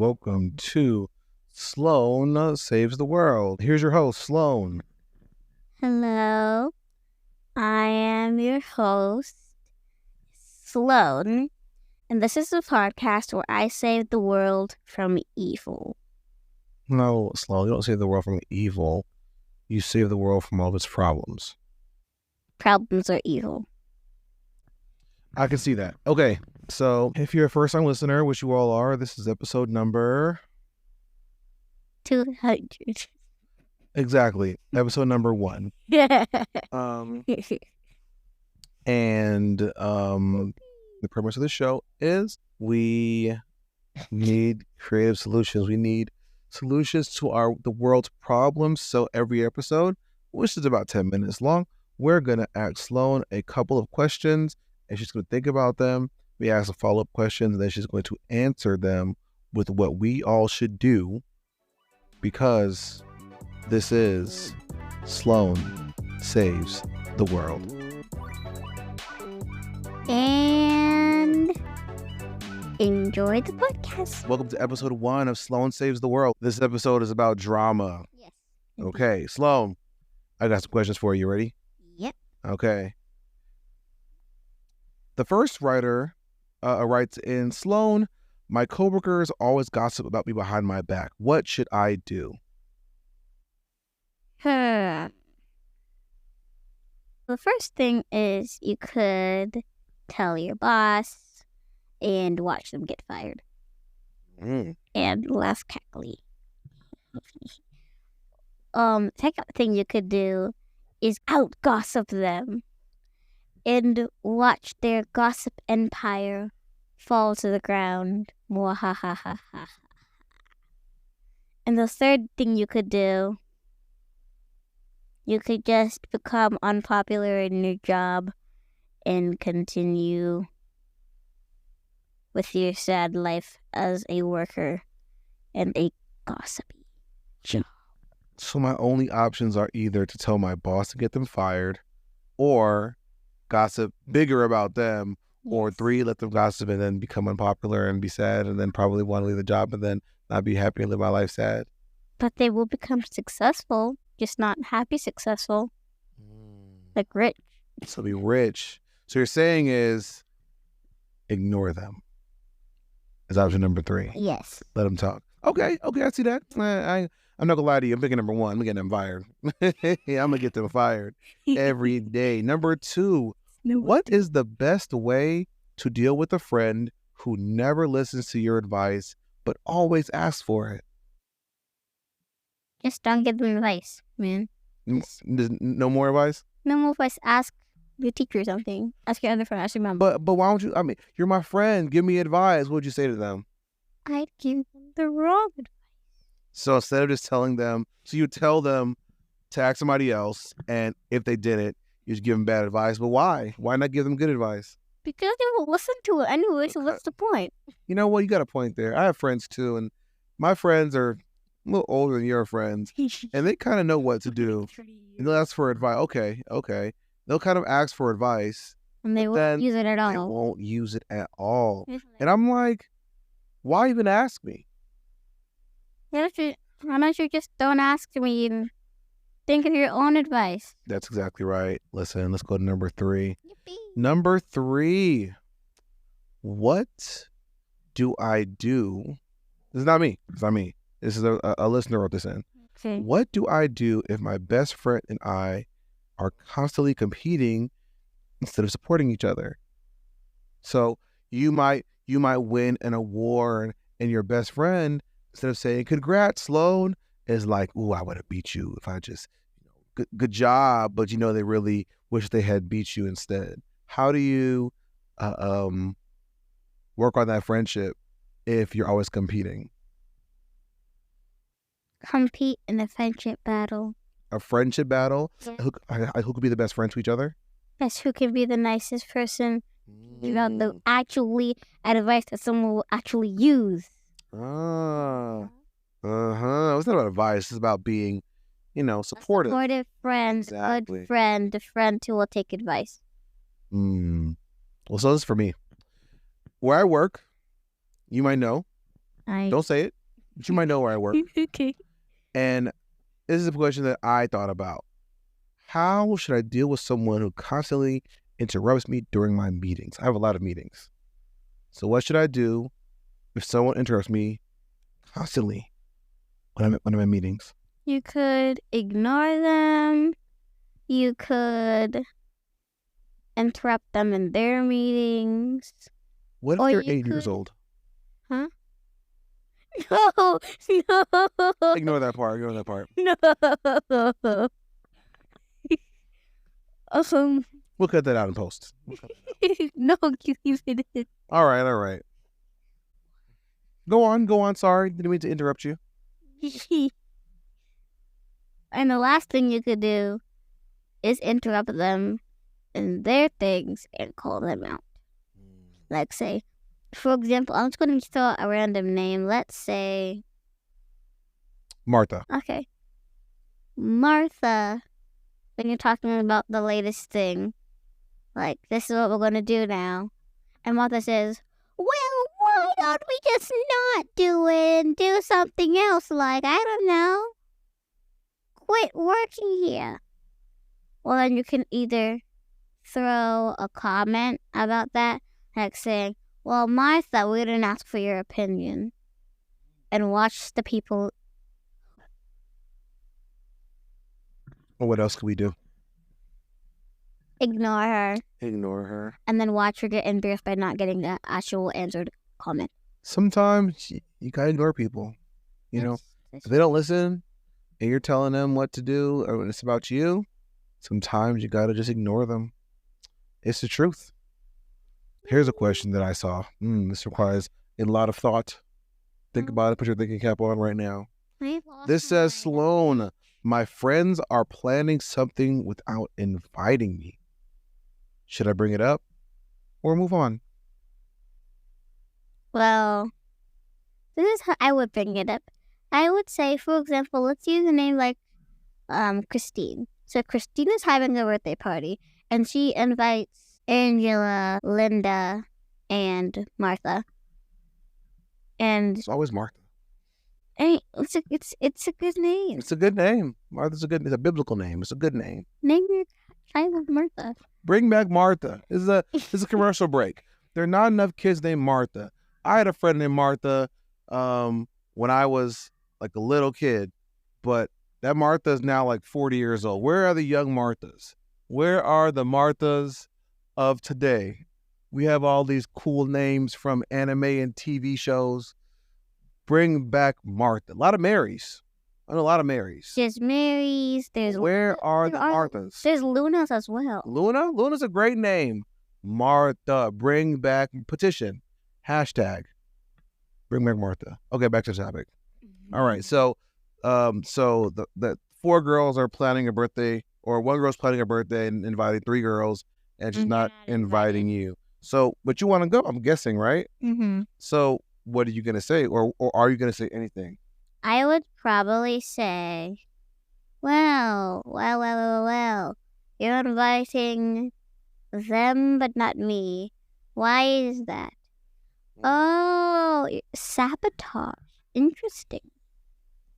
welcome to Sloane Saves the World. Here's your host, Sloane. Hello, I am your host, Sloane, and this is a podcast where I save the world from evil. No, Sloane, you don't save the world from evil. You save the world from all of its problems. Problems are evil. I can see that. Okay, so if you're a first-time listener, which you all are, this is episode number... 200. Exactly, episode number 1. And the premise of the show is we need creative solutions. We need solutions to the world's problems. So every episode, which is about 10 minutes long, we're going to ask Sloane a couple of questions, and she's going to think about them. We ask some follow-up questions, and then she's going to answer them with what we all should do, because this is Sloane Saves the World. And enjoy the podcast. Welcome to episode 1 of Sloane Saves the World. This episode is about drama. Yes. Okay, Sloane, I got some questions for you. Ready? Yep. Okay. The first writer writes in, Sloane, my coworkers always gossip about me behind my back. What should I do? The first thing is you could tell your boss and watch them get fired. And laugh cackly. Second thing you could do is out gossip them and watch their gossip empire fall to the ground. Mwahahaha. And the third thing you could do, you could just become unpopular in your job and continue with your sad life as a worker and a gossipy job. So my only options are either to tell my boss to get them fired, or gossip bigger about them, or 3, let them gossip and then become unpopular and be sad and then probably want to leave the job and then not be happy and live my life sad. But they will become successful, just not happy successful. Like rich. So be rich. So you're saying is ignore them. Is option number 3. Yes. Let them talk. Okay, I see that. I'm not gonna lie to you. I'm picking number 1. I'm getting them fired. Yeah, I'm gonna get them fired every day. Number 2, what is the best way to deal with a friend who never listens to your advice but always asks for it? Just don't give them advice, man. No more advice? No more advice. Ask your teacher something. Ask your other friend. Ask your mom. But why don't you? I mean, you're my friend. Give me advice. What would you say to them? I'd give them the wrong advice. So instead of just telling them, so you tell them to ask somebody else, and if they didn't, you just give them bad advice. But why? Why not give them good advice? Because they will listen to it anyway, so what's the point? You know what? You got a point there. I have friends too, and my friends are a little older than your friends, and they kind of know what to do. And they'll ask for advice. Okay. They'll kind of ask for advice. And they won't use it at all. They won't use it at all. And I'm like, why even ask me? Why don't you just don't ask me and think of your own advice? That's exactly right. Listen, let's go to number 3. Yippee. Number 3. What do I do? This is not me. It's not me. This is a listener wrote this in. Okay. What do I do if my best friend and I are constantly competing instead of supporting each other? So you might win an award, and your best friend, instead of saying congrats, Sloane, is like, ooh, I would have beat you if I just, good job, but they really wish they had beat you instead. How do you work on that friendship if you're always competing? Compete in a friendship battle. A friendship battle? Yeah. Who could be the best friend to each other? Yes, who can be the nicest person? The actually advice that someone will actually use. It's not about advice. It's about being, supportive. A supportive friend, Exactly. Good friend, a friend who will take advice. Well, so this is for me. Where I work, you might know, Don't say it, but you might know where I work. Okay. And this is a question that I thought about. How should I deal with someone who constantly interrupts me during my meetings? I have a lot of meetings. So what should I do if someone interrupts me constantly when I'm in meetings? You could ignore them. You could interrupt them in their meetings. What if Or they're you 8 years could- old? Huh? No, no, Ignore that part. Ignore that part. no. We'll cut that out in post. No, you leave it in. All right. Go on. Sorry, didn't mean to interrupt you. And the last thing you could do is interrupt them in their things and call them out. Like say, for example, I'm just going to throw a random name. Let's say Martha. Okay. Martha, when you're talking about the latest thing, like, this is what we're going to do now. And Martha says, well, why don't we just not do it and do something else? Like, I don't know, quit working here. Well, then you can either throw a comment about that, like saying, well, Martha, we didn't ask for your opinion. And watch the people. Or what else could we do? Ignore her. Ignore her. And then watch her get embarrassed by not getting the actual answered comment. Sometimes you gotta ignore people. You know, if they don't listen and you're telling them what to do or when it's about you, sometimes you gotta just ignore them. It's the truth. Here's a question that I saw. This requires a lot of thought. Think about it. Put your thinking cap on right now. This says, Sloane, my friends are planning something without inviting me. Should I bring it up or move on? Well, this is how I would bring it up. I would say, for example, let's use a name like Christine. So Christine is having a birthday party, and she invites Angela, Linda, and Martha. And It's always Martha. it's a good name. It's a good name. Martha's it's a biblical name. It's a good name. Name your child Martha. Bring back Martha. This is a commercial break. There are not enough kids named Martha. I had a friend named Martha when I was like a little kid, but that Martha is now like 40 years old. Where are the young Marthas? Where are the Marthas of today? We have all these cool names from anime and TV shows. Bring back Martha. A lot of Marys. I know a lot of Marys. There's Marys. Where are the Marthas? There's Lunas as well. Luna? Luna's a great name. Martha. Bring back petition. Hashtag. Bring back Martha. Okay, back to the topic. All right. So the 4 girls are planning a birthday, or 1 girl's planning a birthday and inviting 3 girls, and she's not inviting you. So, but you want to go, I'm guessing, right? Mm-hmm. So what are you going to say? Or are you going to say anything? I would probably say, well, you're inviting them but not me. Why is that? Oh, sabotage. Interesting.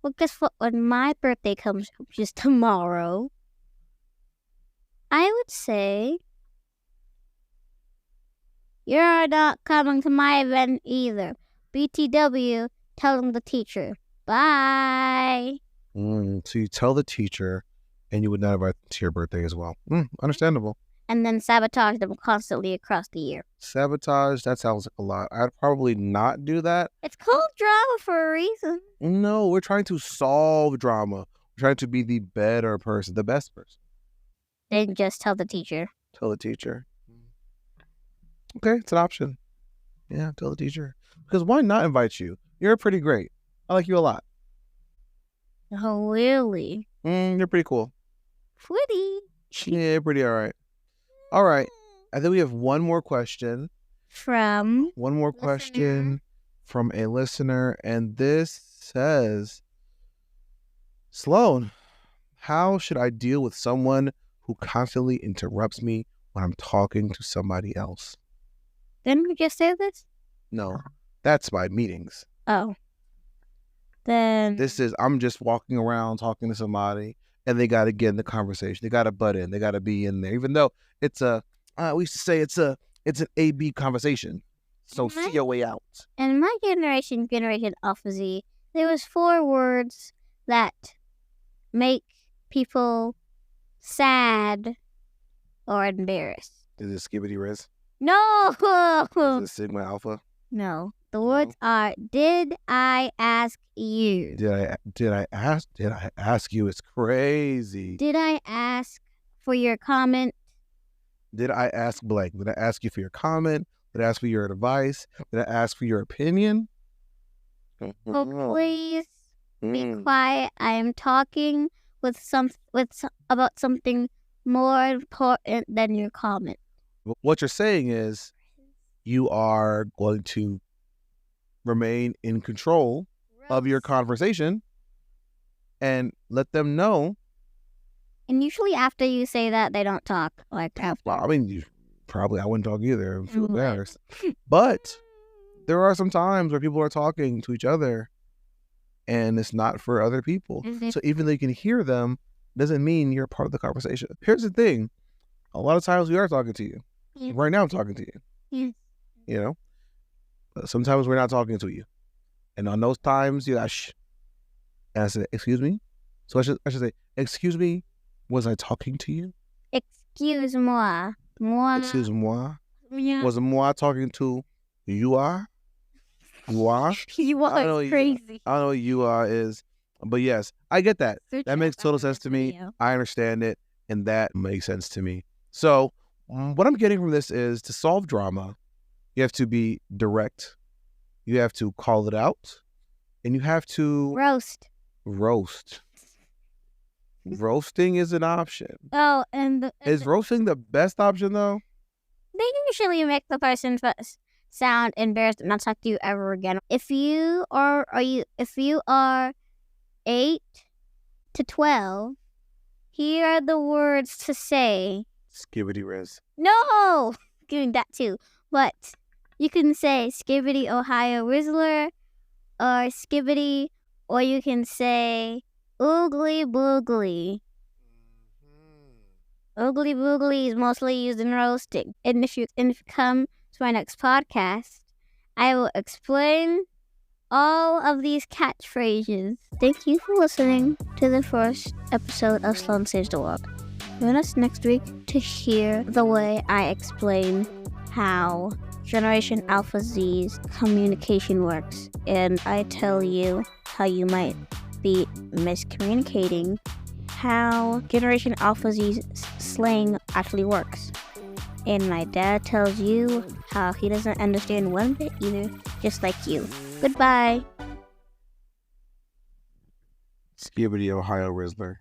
Well, guess what? When my birthday comes, which is tomorrow, I would say, you're not coming to my event either. BTW, telling the teacher. Bye. So you tell the teacher, and you would not invite them to your birthday as well. Understandable. And then sabotage them constantly across the year. Sabotage, that sounds like a lot. I'd probably not do that. It's called drama for a reason. No, we're trying to solve drama. We're trying to be the better person, the best person. Then just tell the teacher. Tell the teacher. Okay, it's an option. Yeah, tell the teacher. Because why not invite you? You're pretty great. I like you a lot. Oh, really? You're pretty cool. Pretty. Yeah, pretty all right. All right. I think we have one more question. From From a listener. And this says, Sloane, how should I deal with someone who constantly interrupts me when I'm talking to somebody else? Didn't we just say this? No, that's my meetings. Oh. Then This is I'm just walking around talking to somebody, and they got to get in the conversation. They got to butt in. They got to be in there, even though it's we used to say it's an A/B conversation. So see your way out. in my generation Alpha Z, there was 4 words that make people sad or embarrassed. Is it Skibbity Riz? No. Is it Sigma Alpha? No. The words are, did I ask you? Did I ask you? It's crazy. Did I ask for your comment? Did I ask blank? Did I ask you for your comment? Did I ask for your advice? Did I ask for your opinion? Oh, please be quiet. I am talking about something more important than your comment. What you're saying is you are going to remain in control of your conversation and let them know. And usually after you say that, they don't talk. Like after. Well, I mean, I wouldn't talk either. I feel embarrassed. But there are some times where people are talking to each other and it's not for other people. So even though you can hear them, doesn't mean you're part of the conversation. Here's the thing. A lot of times we are talking to you. Yeah. Right now I'm talking to you. Yeah. You know? But sometimes we're not talking to you. And on those times, you shh. And I said, excuse me? So I should say, excuse me, was I talking to you? Excuse moi. Excuse moi? Yeah. Was moi talking to you are? You are? You are crazy. I don't know what you are is. But yes, I get that. Search That makes total sense to me. video. I understand it. And that makes sense to me. So what I'm getting from this is to solve drama, you have to be direct. You have to call it out. And you have to Roast. Roasting is an option. Oh, and Is roasting the best option though? they usually make the person sound embarrassed and not talk to you ever again. If you are 8 to 12, here are the words to say. Skibbity Riz. No, doing that too. But you can say Skibbity Ohio Rizzler or Skibbity, or you can say Oogly Boogly. Oogly Boogly is mostly used in roasting. And if you come to my next podcast, I will explain all of these catchphrases. Thank you for listening to the first episode of Sloane Saves the World. Join us next week to hear the way I explain how Generation Alpha Z's communication works. And I tell you how you might be miscommunicating, how Generation Alpha Z's slang actually works. And my dad tells you how he doesn't understand one bit either, just like you. Goodbye. Skibbity Ohio Rizzler.